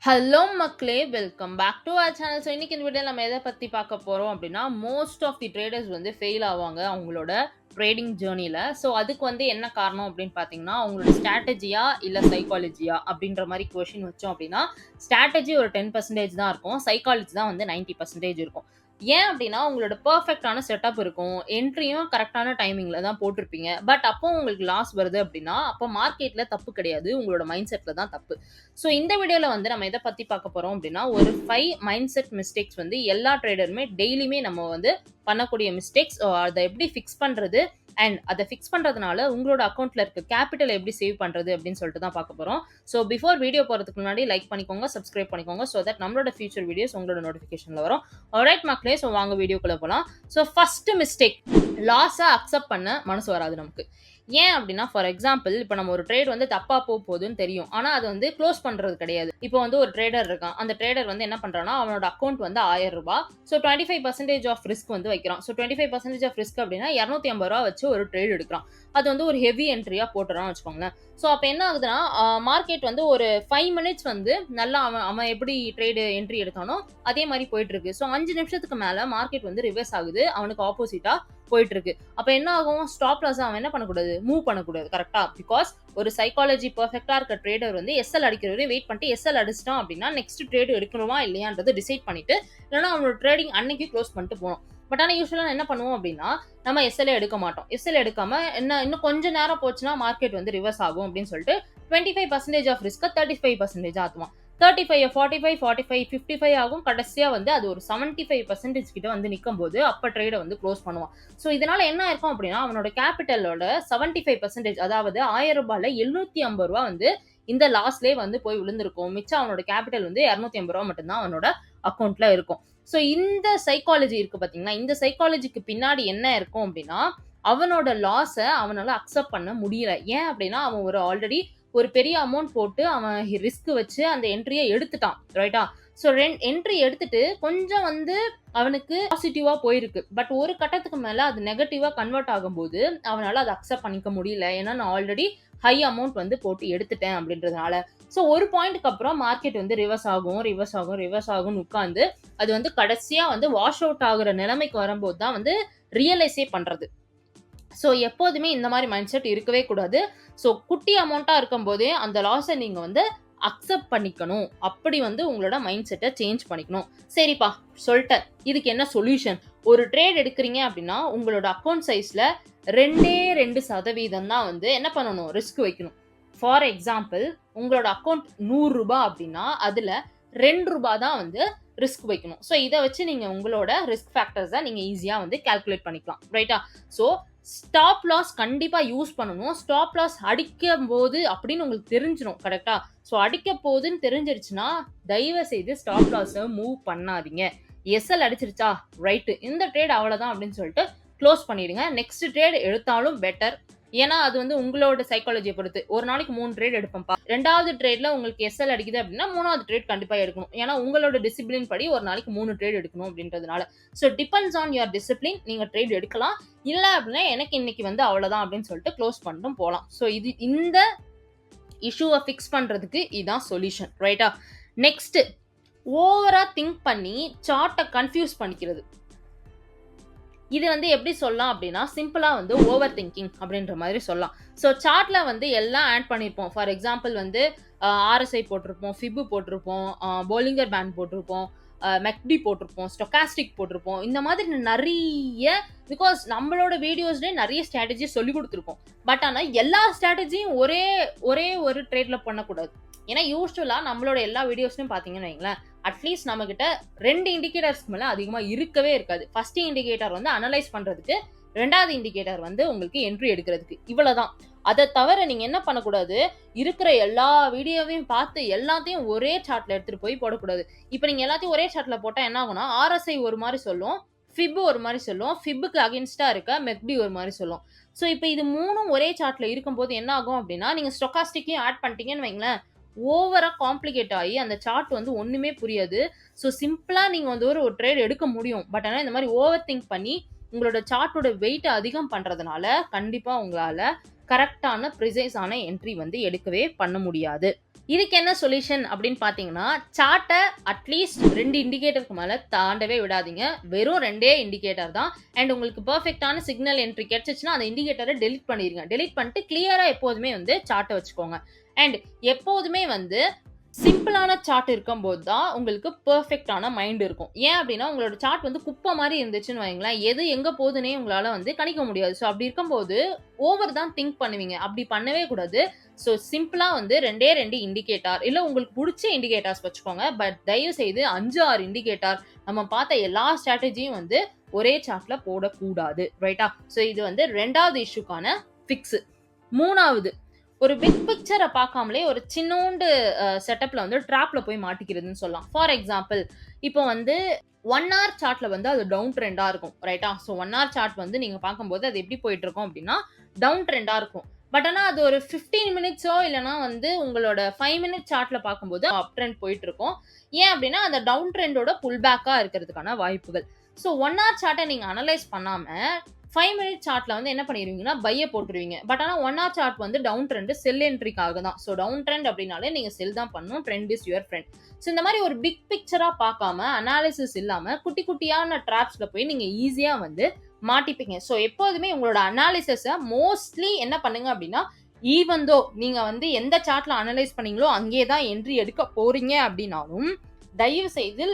Hello மக்களே! Welcome back to our channel. So இன்னைக்கு இந்த வீடியோல நம்ம எத பத்தி பார்க்க போறோம் அப்டின்னா, மோஸ்ட் ஆஃப் தி ட்ரேடர்ஸ் வந்து ஃபெயில் ஆவாங்க அவங்களோட ட்ரேடிங் ஜர்னில. ஸோ அதுக்கு வந்து என்ன காரணம் அப்டின்னு பார்த்தீங்கன்னா, அவங்களோட ஸ்ட்ராட்டஜியா இல்ல சைக்காலஜியா அப்டின்ற மாரி கொஸ்டின் வச்சோம் அப்டின்னா, ஸ்ட்ராட்டஜி ஒரு 10% தான் இருக்கும். சைக்காலஜி தான் வந்து 90% இருக்கும். ஏன் அப்டின்னா, உங்களோட பெர்ஃபெக்ட்டான செட்டப் இருக்கும். என்ட்ரியும் கரெக்ட்டான டைமிங்ல தான் போட்டிருப்பீங்க. பட் அப்போ உங்களுக்கு லாஸ் வருது அப்டின்னா, அப்போ மார்க்கெட்ல தப்பு கிடையாது. உங்களோட மைண்ட் செட்ல தான் தப்பு. ஸோ இந்த வீடியோல வந்து நம்ம எத பத்தி பார்க்க போறோம் அப்டின்னா, ஒரு 5 மைண்ட் செட் மிஸ்டேக்ஸ் வந்து எல்லா ட்ரேடருமே டெய்லியுமே நம்ம வந்து பண்ணக்கூடிய மிஸ்டேக்ஸ். அத எப்படி ஃபிக்ஸ் பண்றது? அண்ட் அத ஃபிக்ஸ் பண்றதுனால உங்களோட அக்கவுண்ட்ல இருக்க கேப்பிட்டல எப்படி சேவ் பண்றது? அப்டின்னு சொல்லிட்டு தான் பார்க்க போறோம். ஸோ பிஃபோர் வீடியோ போறதுக்கு முன்னாடி லைக் பண்ணிக்கோங்க, சப்ஸ்கிரைப் பண்ணிக்கோங்க. சோ தட் நம்மளோட ஃபியூச்சர் வீடியோஸ் உங்களோட நோட்டிஃபிகேஷன்ல வரும். ஆல்ரைட் மக்களே! ஸோ வாங்க வீடியோக்குள்ள போலாம். ஸோ ஃபர்ஸ்ட் மிஸ்டேக், லாஸ அக்செப்ட் பண்ண மனசு வராது நமக்கு. ஏன் அப்டின்னா, ஃபார் எக்ஸாம்பிள் இப்ப நம்ம ஒரு ட்ரேட் வந்து தப்பா போகுதுன்னு தெரியும். ஆனா அது வந்து குளோஸ் பண்றது கிடையாது. இப்போ வந்து ஒரு ட்ரேடர் இருக்கான். அந்த ட்ரேடர் வந்து என்ன பண்றான்னா, அவனோட அக்கவுண்ட் வந்து ரூ. 1000. ஸோ 25% ஆஃப் ரிஸ்க் வந்து வைக்கிறான். ஸோ 25% ஆஃப் ரிஸ்க் அப்டின்னா ரூ. 250 வச்சு ஒரு ட்ரேட் எடுக்கிறான். அது வந்து ஒரு ஹெவி என்ட்ரியா போட்டுறான்னு வச்சுக்கோங்களேன். ஸோ அப்ப என்ன ஆகுதுன்னா, மார்க்கெட் வந்து ஒரு 5 மினிட்ஸ் வந்து நல்லா அவன் அவன் எப்படி ட்ரேட் என்ட்ரி எடுத்தானோ, அதே மாரி போயிட்டு இருக்கு. ஸோ 5 நிமிஷத்துக்கு மேல மார்க்கெட் வந்து ரிவர்ஸ் ஆகுது. அவனுக்கு ஆப்போசிட்டா போயிட்டு இருக்கு. அப்ப என்ன ஆகும்? ஸ்டாப் லாஸ் அவன் என்ன பண்ணக்கூடாது? மூவ் பண்ணக்கூடாது. கரெக்ட்டா? பிகாஸ் ஒரு சைக்காலஜி பெர்ஃபெக்ட்டா இருக்க ட்ரேடர் வந்து எஸ்எல் அடிக்கிற வரையும் வெயிட் பண்ணிட்டு எஸ்எல் அடிச்சிட்டான் அப்படின்னா, நெக்ஸ்ட் ட்ரேட் எடுக்கணுமா இல்லையான்றத டிசைட் பண்ணிட்டு, இல்லன்னா அவனோட ட்ரேடிங் அன்னைக்கு க்ளோஸ் பண்ணிட்டு போணும். பட் ஆனா யூசுவலா என்ன பண்ணுவோம் அப்படின்னா, நம்ம எஸ்எல்லே எடுக்க மாட்டோம். எஸ்எல் எடுக்காம இன்னும் கொஞ்ச நேரம் போச்சுன்னா மார்க்கெட் வந்து ரிவர்ஸ் ஆகும் அப்படின்னு சொல்லிட்டு 25% ஆஃப் ரிஸ்க்க 35% ஆக்குவான். 35 45 45 55 ஆகும். கடைசியா வந்து அது ஒரு 75% கிட்ட வந்து நிக்கும்போது அப்ப ட்ரேட வந்து க்ளோஸ் பண்ணுவான். சோ இதனால என்ன ஆயிருக்கும் அப்படின்னா, அவனோட கேபிட்டலோட 75% அதாவது ரூ. 1000ல ரூ. 750 வந்து இந்த லாஸ்லயே வந்து போய் விழுந்திருக்கும். மிச்சம் அவனோட கேபிட்டல் வந்து ரூ. 250 மட்டும் தான் அவனோட அக்கவுண்ட்ல இருக்கும். சோ இந்த சைக்காலஜி இருக்கு பாத்தீங்களா? இந்த சைக்காலஜிக்கு பின்னாடி என்ன இருக்கும் அப்படின்னா, அவனோட லாஸ அவனால அக்செப்ட் பண்ண முடியல. ஏன் அப்படின்னா, அவன் ஆல்ரெடி ஒரு பெரிய அமௌண்ட் போட்டு அவன் ரிஸ்க் வச்சு அந்த என்ட்ரிய எடுத்துட்டான். ரைட்டா? ஸோ என்ட்ரி எடுத்துட்டு கொஞ்சம் வந்து அவனுக்கு பாசிட்டிவா போயிருக்கு. பட் ஒரு கட்டத்துக்கு மேல அது நெகட்டிவா கன்வெர்ட் ஆகும்போது, அவனால அத அக்செப்ட் பண்ணிக்க முடியல. ஏன்னா நான் ஆல்ரெடி ஹை அமௌண்ட் வந்து போட்டு எடுத்துட்டேன் அப்படின்றதுனால. ஸோ ஒரு பாயிண்ட்க்கு அப்புறம் மார்க்கெட் வந்து ரிவர்ஸ் ஆகும், ரிவர்ஸ் ஆகும், ரிவர்ஸ் ஆகும்னு உட்கார்ந்து, அது வந்து கடைசியா வந்து வாஷ் அவுட் ஆகுற நிலைமைக்கு வரும்போது தான் வந்து ரியலைஸே பண்றது. ஸோ எப்போதுமே இந்த மாரி மைண்ட் செட் இருக்கவே கூடாது. ஸோ குட்டி அமௌண்ட்டா இருக்கும்போதே அந்த லாஸ நீங்க வந்து அக்செப்ட் பண்ணிக்கணும். அப்படி வந்து உங்களோட மைண்ட் செட்ட சேஞ்ச் பண்ணிக்கணும். சரிப்பா சொல்ட்டேன். இதுக்கு என்ன சொல்யூஷன்? ஒரு ட்ரேட் எடுக்கிறீங்க அப்படின்னா, உங்களோட அக்கவுண்ட் சைஸ்ல 2% தான் வந்து என்ன பண்ணணும்? ரிஸ்க் வைக்கணும். ஃபார் எக்ஸாம்பிள் உங்களோட அக்கவுண்ட் ரூ. 100 அப்படின்னா, அதுல ரூ. 2 தான் வந்து ரிஸ்க் வைக்கணும். ஸோ இத வச்சு நீங்க உங்களோட ரிஸ்க் ஃபேக்டர்ஸ நீங்க ஈஸியா வந்து கால்குலேட் பண்ணிக்கலாம். ரைட்டா? ஸோ ஸ்டாப் லாஸ் கண்டிப்பா யூஸ் பண்ணணும். ஸ்டாப் லாஸ் அடிக்கும்போது அப்படின்னு உங்களுக்கு தெரிஞ்சிரும். கரெக்ட்டா? ஸோ அடிக்க போகுதுன்னு தெரிஞ்சிருச்சுன்னா, தயவு செய்து ஸ்டாப் லாஸ மூவ் பண்ணாதீங்க. எஸ்எல் அடிச்சிருச்சா? ரைட். இந்த ட்ரேட் அவ்வளவுதான் அப்படின்னு சொல்லிட்டு க்ளோஸ் பண்ணிடுங்க. நெக்ஸ்ட் ட்ரேட் எடுத்தாலும் பெட்டர். ஏன்னா அது வந்து உங்களோட சைக்காலஜிய பொறுத்து. ஒரு நாளைக்கு 3 ட்ரேட் எடுப்பேன்ப்பா. 2வது ட்ரேட்ல உங்களுக்கு எஸ்எல் அடிக்குது அப்படின்னா, 3வது ட்ரேட் கண்டிப்பா எடுக்கணும். ஏன்னா உங்களோட டிசிப்ளின் படி ஒரு நாளைக்கு 3 ட்ரேட் எடுக்கணும் அப்படின்றதுனால. So depends on your discipline. நீங்க ட்ரேட் எடுக்கலாம். இல்ல அப்படின்னா எனக்கு இன்னைக்கு வந்து அவ்வளவுதான் அப்படின்னு சொல்லிட்டு க்ளோஸ் பண்ணிட்டும் போலாம். ஸோ இந்த இஷ்யூவை ஃபிக்ஸ் பண்றதுக்கு இதான் சொல்யூஷன். ரைட்டா? நெக்ஸ்ட், ஓவரா திங்க் பண்ணி சார்ட்டை கன்ஃபியூஸ் பண்ணிக்கிறது. இது வந்து எப்படி சொல்லலாம் அப்படின்னா, சிம்பிளா வந்து ஓவர் திங்கிங் அப்படின்ற மாதிரி சொல்லலாம். ஸோ சார்ட்ல வந்து எல்லாம் ஆட் பண்ணியிருப்போம். ஃபார் எக்ஸாம்பிள் வந்து ஆர்எஸ்ஐ போட்டிருப்போம், ஃபிப் போட்டிருப்போம், போலிங்கர் பேண்ட் போட்டிருப்போம், மெக்டி போட்டிருப்போம், ஸ்டொகாஸ்டிக் போட்டிருப்போம். இந்த மாதிரி நிறைய, பிகாஸ் நம்மளோட வீடியோஸ்லேயே நிறைய ஸ்ட்ராட்டஜி சொல்லி கொடுத்துருப்போம். பட் ஆனால் எல்லா ஸ்ட்ராட்டஜியும் ஒரே ஒரே ஒரு ட்ரேட்ல பண்ணக்கூடாது. ஏன்னா யூஸ்வலா நம்மளோட எல்லா வீடியோஸ்லையும் பார்த்தீங்கன்னு வைங்களேன், அட்லீஸ்ட் நம்ம கிட்ட 2 இண்டிகேட்டர்ஸ்க்கு மேல அதிகமா இருக்கவே இருக்காது. ஃபர்ஸ்ட் இண்டிகேட்டர் வந்து அனலைஸ் பண்றதுக்கு, 2வது இண்டிகேட்டர் வந்து உங்களுக்கு என்ட்ரி எடுக்கிறதுக்கு. இவ்வளவுதான். அதை தவிர நீங்க என்ன பண்ணக்கூடாது, இருக்கிற எல்லா வீடியோவையும் பார்த்து எல்லாத்தையும் ஒரே சார்ட்ல எடுத்துட்டு போய் போடக்கூடாது. இப்போ நீங்க எல்லாத்தையும் ஒரே சார்ட்ல போட்டா என்ன ஆகும்னா, ஆர்எஸ்ஐ ஒரு மாதிரி சொல்லும், ஃபிப் ஒரு மாதிரி சொல்லும், ஃபிப்புக்கு அகைன்ஸ்டா இருக்க மெக்டி ஒரு மாதிரி சொல்லும். ஸோ இப்போ இது 3ம் ஒரே சார்ட்ல இருக்கும்போது என்ன ஆகும் அப்படின்னா, நீங்க ஸ்டொகாஸ்டிக்கையும் ஆட் பண்ணிட்டீங்கன்னு வைங்களேன், ஓவரா காம்ப்ளிகேட் ஆகி அந்த சார்ட் வந்து ஒண்ணுமே புரியாது. ஸோ சிம்பிளா நீங்க வந்து ஒரு ட்ரேட் எடுக்க முடியும். பட் ஆனா இந்த மாதிரி ஓவர் திங்க் பண்ணி உங்களோட சார்ட்டோட வெயிட் அதிகம் பண்றதுனால கண்டிப்பா உங்களால கரெக்டான ப்ரிசைஸான என்ட்ரி வந்து எடுக்கவே பண்ண முடியாது. இதுக்கு என்ன சொல்யூஷன் அப்படின்னு பார்த்தீங்கன்னா, சார்ட்ட அட்லீஸ்ட் 2 இண்டிகேட்டருக்கு மேல தாண்டவே விடாதீங்க. வெறும் 2 இண்டிகேட்டர் தான். அண்ட் உங்களுக்கு பெர்ஃபெக்ட்டான சிக்னல் என்ட்ரி கிடைச்சுச்சுன்னா, அந்த இண்டிகேட்டர டெலீட் பண்ணிருங்க. டெலீட் பண்ணிட்டு கிளியரா எப்போதுமே வந்து சார்ட்ட வச்சுக்கோங்க. அண்ட் எப்போதுமே வந்து சிம்பிளான சார்ட் இருக்கும்போது தான் உங்களுக்கு பெர்ஃபெக்ட்டான மைண்ட் இருக்கும். ஏன் அப்படின்னா, உங்களோட சார்ட் வந்து குப்பை மாரி இருந்துச்சுன்னு வைங்களேன், எது எங்க போதுன்னே உங்களால வந்து கணிக்க முடியாது. ஸோ அப்படி இருக்கும்போது, ஓவர் தான் திங்க் பண்ணுவீங்க. அப்படி பண்ணவே கூடாது. ஸோ சிம்பிளா வந்து 2டே 2 இண்டிகேட்டர், இல்ல உங்களுக்கு புடிச்ச இண்டிகேட்டர்ஸ் வச்சுக்கோங்க. பட் தயவு செய்து 5, 6 இண்டிகேட்டர் நம்ம பார்த்த எல்லா ஸ்ட்ராட்டஜியும் வந்து ஒரே சார்ட்ல போடக்கூடாது. ரைட்டா? ஸோ இது வந்து 2வது இஷ்யூக்கான ஃபிக்ஸ். 3வது, ஒரு பிக் பிக்சரை பார்க்காமலே ஒரு சின்னோண்டு செட்டப்ல வந்து ட்ராப்ல போய் மாட்டிக்கிறதுன்னு சொல்லலாம். ஃபார் எக்ஸாம்பிள், இப்போ வந்து 1 ஹவர் சார்ட்ல வந்து அது டவுன் ட்ரெண்டா இருக்கும். ரைட்டா? ஸோ 1 ஹவர் சார்ட் வந்து நீங்க பார்க்கும்போது அது எப்படி போயிட்டு இருக்கும் அப்படின்னா, டவுன் ட்ரெண்டா இருக்கும். பட் ஆனா அது ஒரு 15 மினிட்ஸோ இல்லைனா வந்து உங்களோட 5 மினிட் சார்ட்ல பார்க்கும்போது அப் ட்ரெண்ட் போயிட்டு இருக்கும். ஏன் அப்படின்னா அந்த டவுன் ட்ரெண்டோட புல் பேக்கா இருக்கிறதுக்கான வாய்ப்புகள். ஸோ 1 ஹவர் சார்ட்டை நீங்க அனலைஸ் பண்ணாம 5 மினிட் சார்ட்ல வந்து என்ன பண்ணிருவீங்கன்னா பைய போட்டுருவீங்க. பட் ஆனா 1 ஹவர் சார்ட் வந்து டவுன் ட்ரெண்ட் செல் என்ட்ரிக்காக தான். ஸோ டவுன் ட்ரெண்ட் அப்படின்னாலே நீங்க செல் தான் பண்ணணும். Trend is your friend. So இந்த மாதிரி ஒரு பிக் பிக்சரா பார்க்காம அனாலிசிஸ் இல்லாம குட்டி குட்டியான ட்ராப்ஸ்ல போய் நீங்க ஈஸியா வந்து மாட்டிப்பீங்க. ஸோ எப்போதுமே உங்களோட அனாலிசிஸை மோஸ்ட்லி என்ன பண்ணுங்க அப்படின்னா, ஈவன் தோ நீங்க வந்து எந்த சார்ட்ல அனலைஸ் பண்ணீங்களோ அங்கேயே தான் என்ட்ரி எடுக்க போறீங்க அப்படின்னாலும், தயவு செய்து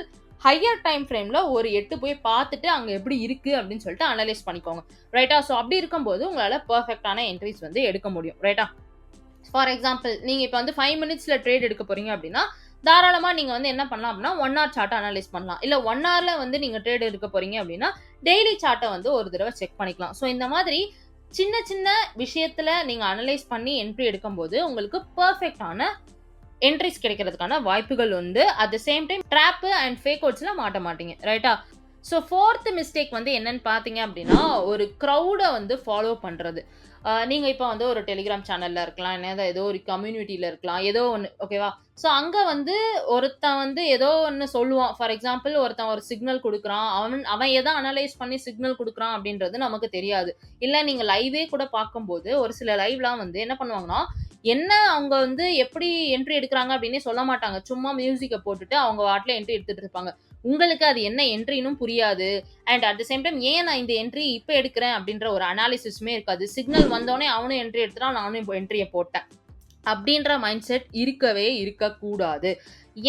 ஹையர் டைம் ஃப்ரேம்ல ஒரு 8 போய் பார்த்துட்டு அங்க எப்படி இருக்கு அப்படின்னு சொல்லிட்டு அனலைஸ் பண்ணிக்கோங்க. ரைட்டா? ஸோ அப்படி இருக்கும்போது உங்களால பெர்ஃபெக்ட்டான என்ட்ரிஸ் வந்து எடுக்க முடியும். ரைட்டா? ஃபார் எக்ஸாம்பிள், நீங்க இப்போ வந்து 5 மினிட்ஸ்ல ட்ரேட் எடுக்க போறீங்க அப்படின்னா, தாராளமா நீங்க வந்து என்ன பண்ணலாம் அப்படின்னா 1 ஹவர் சார்ட் அனலைஸ் பண்ணலாம். இல்ல 1 ஹவர்ல வந்து நீங்க ட்ரேட் எடுக்க போறீங்க அப்படின்னா, டெய்லி சார்ட்ட வந்து ஒரு தடவை செக் பண்ணிக்கலாம். ஸோ இந்த மாதிரி சின்ன சின்ன விஷயத்துல நீங்க அனலைஸ் பண்ணி என்ட்ரி எடுக்கும்போது உங்களுக்கு பெர்ஃபெக்ட்டான என்ட்ரிஸ் கிடைக்கிறதுக்கான வாய்ப்புகள் உண்டு. At the same time drop and fake அவுட்ஸ்ல மாட்ட மாட்டீங்க. ரைட்டா? ஸோ 4th மிஸ்டேக் வந்து என்னன்னு பார்த்தீங்க அப்படின்னா, ஒரு க்ரௌட வந்து ஃபாலோ பண்றது. நீங்க இப்போ வந்து ஒரு டெலிகிராம் சேனல்ல இருக்கலாம், இல்ல ஏதோ ஒரு கம்யூனிட்டில இருக்கலாம், ஏதோ ஒண்ணு. ஓகேவா? ஸோ அங்க வந்து ஒருத்தன் வந்து ஏதோ ஒண்ணு சொல்லுவான். ஃபார் எக்ஸாம்பிள், ஒருத்தன் ஒரு சிக்னல் குடுக்குறான். அவன் எத அனலைஸ் பண்ணி சிக்னல் குடுக்குறான் அப்படின்றது நமக்கு தெரியாது. இல்ல நீங்க லைவே கூட பார்க்கும்போது, ஒரு சில லைவ்லாம் வந்து என்ன பண்ணுவாங்கன்னா, என்ன அவங்க வந்து எப்படி என்ட்ரி எடுக்குறாங்க அப்படின்னே சொல்ல மாட்டாங்க. சும்மா மியூசிக்க போட்டுட்டு அவங்க பாட்டுல என்ட்ரி எடுத்துட்டு இருப்பாங்க. உங்களுக்கு அது என்ன என்ட்ரினும் புரியாது. And at the same time ஏன் நான் இந்த என்ட்ரி இப்ப எடுக்கிறேன் அப்படின்ற ஒரு அனாலிசிஸுமே இருக்காது. சிக்னல் வந்தோனே அவனும் என்ட்ரி எடுத்துட்டான், நானும் இப்போ என்ட்ரிய போட்டேன். அப்படின்ற மைண்ட் செட் இருக்கவே இருக்கக்கூடாது.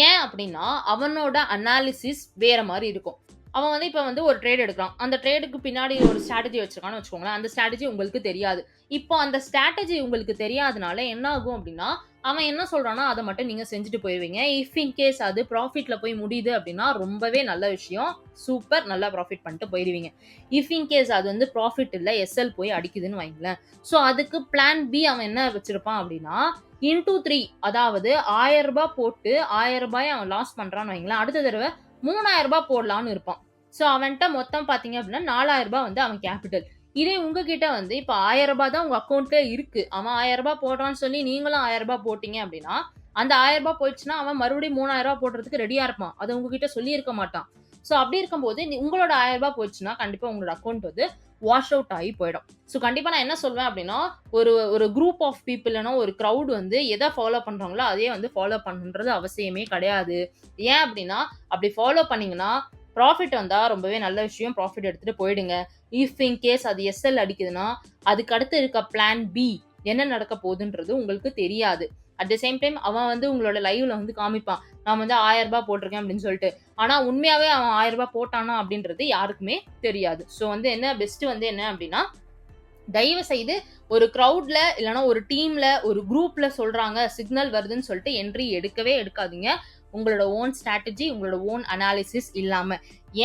ஏன் அப்படின்னா, அவனோட அனாலிசிஸ் வேற மாரி இருக்கும். அவன் வந்து இப்ப வந்து ஒரு ட்ரேட் எடுக்குறான். அந்த ட்ரேடுக்கு பின்னாடி ஒரு ஸ்ட்ராட்டஜி வச்சிருக்கான்னு வச்சுக்கோங்களேன். அந்த ஸ்ட்ராட்டஜி உங்களுக்கு தெரியாது. இப்போ அந்த ஸ்ட்ராட்டஜி உங்களுக்கு தெரியாதனால என்ன ஆகும் அப்படின்னா, அவன் என்ன சொல்றானோ அத மட்டும் நீங்க செஞ்சுட்டு போயிருவீங்க. இஃப் இன் கேஸ் அது ப்ராஃபிட்ல போய் முடியுது அப்படின்னா, ரொம்பவே நல்ல விஷயம். சூப்பர், நல்லா ப்ராஃபிட் பண்ணிட்டு போயிருவீங்க. இஃப் இன் கேஸ் அது வந்து ப்ராஃபிட் இல்ல, எஸ்எல் போய் அடிக்குதுன்னு வைங்களேன். ஸோ அதுக்கு பிளான் பி அவன் என்ன வச்சிருப்பான் அப்படின்னா, இன்டூ 3, அதாவது ரூ. 1000 போட்டு ரூ. 1000 அவன் லாஸ் பண்றான்னு வைங்களேன். அடுத்த தடவ ரூ. 3000 போடலான்னு இருப்பான். ஸோ அவன்ட்ட மொத்தம் பார்த்தீங்க அப்படின்னா, ரூ. 4000 வந்து அவன் கேபிட்டல். இதே உங்ககிட்ட வந்து இப்ப ரூ. 1000 தான் உங்க அக்கவுண்ட்ல இருக்கு. அவன் ரூ. 1000 போடுறான்னு சொல்லி நீங்களும் ரூ. 1000 போட்டீங்க அப்படின்னா, அந்த ரூ. 1000 போயிடுச்சுன்னா, அவன் மறுபடியும் ரூ. 3000 போடுறதுக்கு ரெடியா இருப்பான். அத உங்ககிட்ட சொல்லியிருக்க மாட்டான். ஸோ அப்படி இருக்கும்போது உங்களோட ரூ. 1000 போயிடுச்சுன்னா, கண்டிப்பா உங்களோட அக்கவுண்ட் வந்து வாஷ் அவுட் ஆகி போயிடும். ஸோ கண்டிப்பா நான் என்ன சொல்வேன் அப்படின்னா, ஒரு ஒரு குரூப் ஆஃப் பீப்பிள் இல்லனா ஒரு கிரவுட் வந்து எத ஃபாலோ பண்றாங்களோ, அதே வந்து ஃபாலோ பண்ணணுன்றது அவசியமே கிடையாது. ஏன் அப்படின்னா, அப்படி ஃபாலோ பண்ணீங்கன்னா, ப்ராஃபிட் வந்தா ரொம்பவே நல்ல விஷயம். ப்ராஃபிட் எடுத்துட்டு போயிடுங்க. இஃப் இன் கேஸ் அது எஸ்எல் அடிக்குதுன்னா, அதுக்கு அடுத்து இருக்க பிளான் பி என்ன நடக்க போகுதுன்றது உங்களுக்கு தெரியாது. அட் த சேம் டைம் அவன் வந்து உங்களோட லைவ்ல வந்து காமிப்பான். நான் வந்து ரூ. 1000 போட்டிருக்கேன் அப்படின்னு சொல்லிட்டு. ஆனா உண்மையாவே அவன் ரூ. 1000 போட்டானா அப்படின்றது யாருக்குமே தெரியாது. ஸோ வந்து என்ன பெஸ்ட் வந்து என்ன அப்படின்னா, தயவு செய்து ஒரு கிரவுட்ல இல்லனா ஒரு டீம்ல ஒரு குரூப்ல சொல்றாங்க சிக்னல் வருதுன்னு சொல்லிட்டு என்ட்ரி எடுக்கவே எடுக்காதீங்க. உங்களோட ஓன் ஸ்ட்ராட்டஜி, உங்களோட ஓன் அனாலிசிஸ் இல்லாம.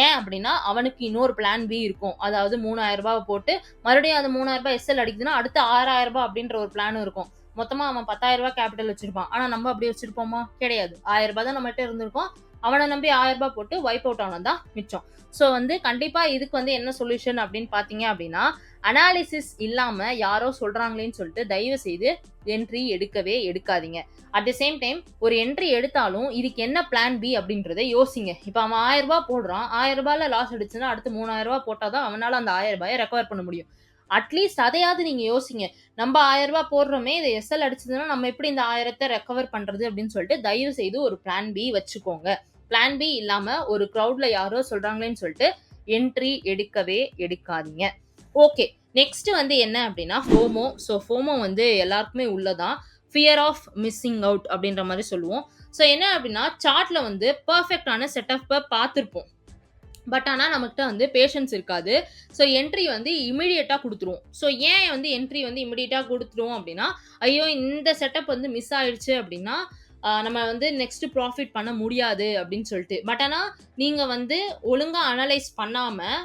ஏன் அப்படின்னா, அவனுக்கு இன்னொரு பிளான் பி இருக்கும். அதாவது ரூ. 3000 போட்டு மறுபடியும் அது ரூ. 3000 எஸ்எல் அடிக்குதுன்னா, அடுத்து ரூ. 6000 அப்படின்ற ஒரு பிளானும் இருக்கும். மொத்தமா அவன் 10,000 கேபிட்டல் வச்சிருப்பான். ஆனா நம்ம அப்படி வச்சிருப்போமா? கிடையாது. 1000 தான் நம்மகிட்ட இருந்திருக்கும். அவனை நம்பி 1000 போட்டு வைப் அவுட் ஆனது தான் மிச்சம். ஸோ கண்டிப்பா இதுக்கு என்ன சொல்யூஷன் அப்படின்னு பாத்தீங்க அப்படின்னா, அனாலிசிஸ் இல்லாம யாரோ சொல்றாங்களேன்னு சொல்லிட்டு தயவு செய்து என்ட்ரி எடுக்கவே எடுக்காதீங்க. அட் த சேம் டைம் ஒரு என்ட்ரி எடுத்தாலும் இதுக்கு என்ன பிளான் பி அப்படின்றத யோசிங்க. இப்போ அவன் 1000 போடுறான், 1000 லாஸ் அடிச்சுன்னா அடுத்து 3000 போட்டாதான் அவனால அந்த 1000 ரெக்கவர் பண்ண முடியும். அட்லீஸ்ட் அதையாவது நீங்க யோசிங்க. நம்ம 1000 போடுறோமே, இதை எஸ்எல் அடிச்சதுன்னா நம்ம எப்படி இந்த 1000 ரெக்கவர் பண்றது அப்படின்னு சொல்லிட்டு தயவு செய்து ஒரு பிளான் பி வச்சுக்கோங்க. பிளான் பி இல்லாம ஒரு கிரௌட்ல யாரோ சொல்றாங்களேன்னு சொல்லிட்டு என்ட்ரி எடுக்கவே எடுக்காதீங்க. ஓகே, நெக்ஸ்ட் என்ன அப்படின்னா ஃபோமோ. ஸோ ஃபோமோ எல்லாருக்குமே உள்ளதான். ஃபியர் ஆஃப் மிஸ்ஸிங் அவுட் அப்படின்ற மாதிரி சொல்லுவோம். ஸோ என்ன அப்படின்னா சார்ட்ல பர்ஃபெக்டான செட்டப்பை பார்த்துருப்போம். பட் ஆனால் நம்மகிட்ட பேஷன்ஸ் இருக்காது. ஸோ என்ட்ரி இமிடியேட்டாக கொடுத்துருவோம். ஸோ ஏன் என்ட்ரி இமிடியேட்டாக கொடுத்துருவோம் அப்படின்னா, ஐயோ இந்த செட்டப் மிஸ் ஆயிடுச்சு அப்படின்னா நம்ம நெக்ஸ்ட் ப்ராஃபிட் பண்ண முடியாது அப்படின்னு சொல்லிட்டு. பட் ஆனால் நீங்கள் ஒழுங்காக அனலைஸ் பண்ணாமல்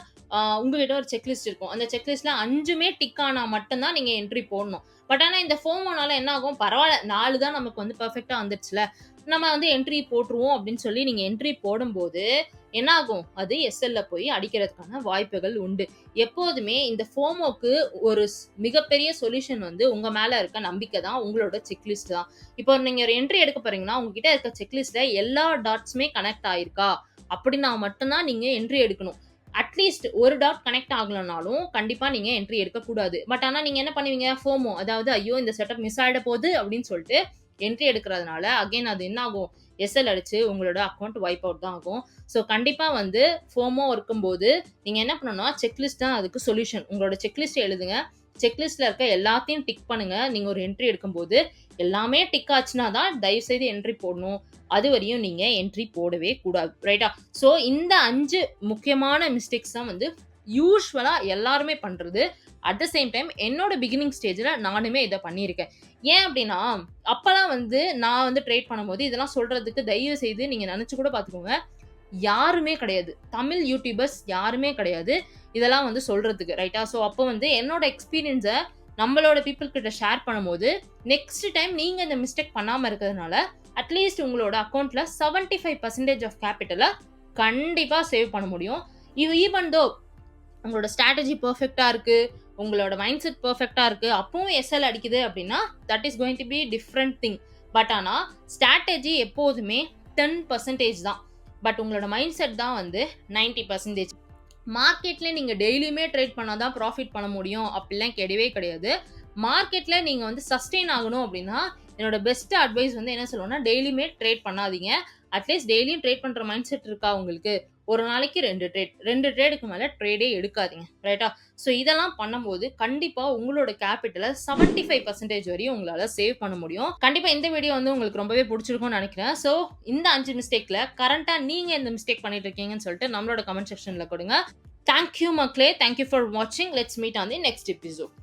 உங்ககிட்ட ஒரு செக்லிஸ்ட் இருக்கும். அந்த செக்லிஸ்ட்ல 5மே டிக் ஆனால் மட்டும்தான் நீங்கள் என்ட்ரி போடணும். பட் ஆனால் இந்த ஃபோமோனால என்ன ஆகும், பரவாயில்ல 4 தான் நமக்கு பர்ஃபெக்டாக வந்துடுச்சுல, நம்ம என்ட்ரி போட்டுருவோம் அப்படின்னு சொல்லி நீங்கள் என்ட்ரி போடும்போது என்ன ஆகும், அது எஸ்எல்ல போய் அடிக்கிறதுக்கான வாய்ப்புகள் உண்டு. எப்போதுமே இந்த ஃபோமோக்கு ஒரு மிகப்பெரிய சொல்யூஷன் உங்க மேல இருக்க நம்பிக்கை தான், உங்களோட செக்லிஸ்ட் தான். இப்போ நீங்க ஒரு என்ட்ரி எடுக்க போறீங்கன்னா உங்ககிட்ட இருக்க செக்லிஸ்ட்ல எல்லா டாட்ஸுமே கனெக்ட் ஆயிருக்கா அப்படின்னா மட்டும்தான் நீங்க என்ட்ரி எடுக்கணும். அட்லீஸ்ட் ஒரு டாட் கனெக்ட் ஆகலனாலும் கண்டிப்பா நீங்க என்ட்ரி எடுக்கக்கூடாது. பட் ஆனால் நீங்க என்ன பண்ணுவீங்க, ஃபோமோ, அதாவது ஐயோ இந்த செட்டப் மிஸ் ஆகிட போகுது அப்படின்னு சொல்லிட்டு என்ட்ரி எடுக்கிறதுனால அகைன் அது என்ன ஆகும், எஸ்எல் அடிச்சு உங்களோட அக்கௌண்ட் வைப் அவுட் தான் ஆகும். ஸோ கண்டிப்பாக ஃபோமோ இருக்கும்போது நீங்கள் என்ன பண்ணணும்னா செக்லிஸ்ட் தான் அதுக்கு சொல்யூஷன். உங்களோட செக்லிஸ்ட் எழுதுங்க, செக்லிஸ்ட்ல இருக்க எல்லாத்தையும் டிக் பண்ணுங்க. நீங்கள் ஒரு என்ட்ரி எடுக்கும்போது எல்லாமே டிக் ஆச்சுன்னா தான் தயவுசெய்து என்ட்ரி போடணும். அது வரையும் நீங்கள் என்ட்ரி போடவே கூடாது, ரைட்டா? ஸோ இந்த 5 முக்கியமான மிஸ்டேக்ஸ் தான் யூஸ்வலாக எல்லாருமே பண்ணுறது. அட் த சேம் டைம் என்னோட பிகினிங் ஸ்டேஜில் நானுமே இதை பண்ணியிருக்கேன். ஏன் அப்படின்னா அப்போலாம் நான் ட்ரேட் பண்ணும்போது இதெல்லாம் சொல்கிறதுக்கு தயவு செய்து நீங்கள் நினச்சி கூட பார்த்துக்கோங்க, யாருமே கிடையாது. தமிழ் யூடியூபர்ஸ் யாருமே கிடையாது இதெல்லாம் சொல்கிறதுக்கு, ரைட்டா? ஸோ அப்போ என்னோட எக்ஸ்பீரியன்ஸை நம்மளோட பீப்புள் கிட்ட ஷேர் பண்ணும்போது நெக்ஸ்ட் டைம் நீங்கள் இந்த மிஸ்டேக் பண்ணாமல் இருக்கிறதுனால அட்லீஸ்ட் உங்களோட அக்கௌண்ட்டில் 75% ஆஃப் கேபிட்டலை கண்டிப்பாக சேவ் பண்ண முடியும். ஈவன் தோ உங்களோட ஸ்ட்ராட்டஜி பர்ஃபெக்டாக இருக்குது, உங்களோட மைண்ட் செட் பர்ஃபெக்டாக இருக்குது, அப்பவும் எஸ்எல் அடிக்குது அப்படின்னா that is going to be different thing. But ஆனால் ஸ்ட்ராட்டஜி எப்போதுமே 10% தான். பட் உங்களோட மைண்ட் செட் தான் 90%. மார்க்கெட்டில் நீங்கள் டெய்லியுமே ட்ரேட் பண்ணால் தான் ப்ராஃபிட் பண்ண முடியும் அப்படிலாம் கிடையவே கிடையாது. மார்க்கெட்டில் நீங்கள் சஸ்டெயின் ஆகணும் அப்படின்னா என்னோட பெஸ்ட் அட்வைஸ் என்ன சொல்லுவேன்னா, டெய்லியுமே ட்ரேட் பண்ணாதீங்க. அட்லீஸ்ட் டெய்லியும் ட்ரேட் பண்ணுற மைண்ட் செட் இருக்கா உங்களுக்கு, ஒரு நாளைக்கு 2 ட்ரேடுக்கு மேலே ட்ரேடே எடுக்காதீங்க, ரைட்டா? ஸோ இதெல்லாம் பண்ணும்போது கண்டிப்பாக உங்களோட கேபிட்டலை 75% வரையும் உங்களால் சேவ் பண்ண முடியும். கண்டிப்பாக இந்த வீடியோ உங்களுக்கு ரொம்பவே பிடிச்சிருக்கும்னு நினைக்கிறேன். ஸோ இந்த 5 மிஸ்டேக்கில் கரண்ட்டாக நீங்கள் எந்த மிஸ்டேக் பண்ணிட்டு இருக்கீங்கன்னு சொல்லிட்டு நம்மளோட கமெண்ட் செக்ஷனில் கொடுங்க. தேங்க்யூ மக்களே, தேங்க்யூ ஃபார் வாட்சிங். Let's meet on the next episode.